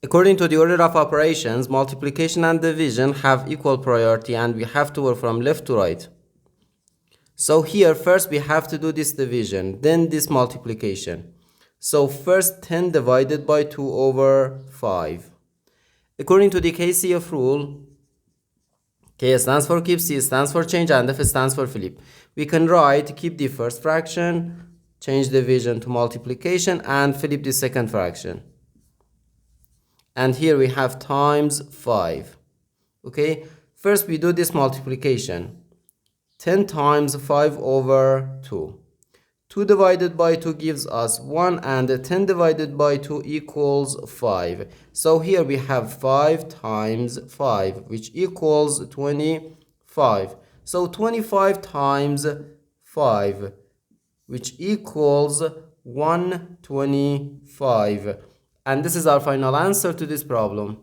According to the order of operations, multiplication and division have equal priority and we have to work from left to right. So here first we have to do this division, then this multiplication. So first 10 divided by 2 over 5. According to the KCF rule, K stands for keep, C stands for change, and F stands for flip. We can write keep the first fraction, change division to multiplication, and flip the second fraction. And here we have times 5. Okay, first we do this multiplication. 10 times 5 over 2. 2 divided by 2 gives us 1, and 10 divided by 2 equals 5. So here we have 5 times 5, which equals 25. So 25 times 5, which equals 125. And this is our final answer to this problem.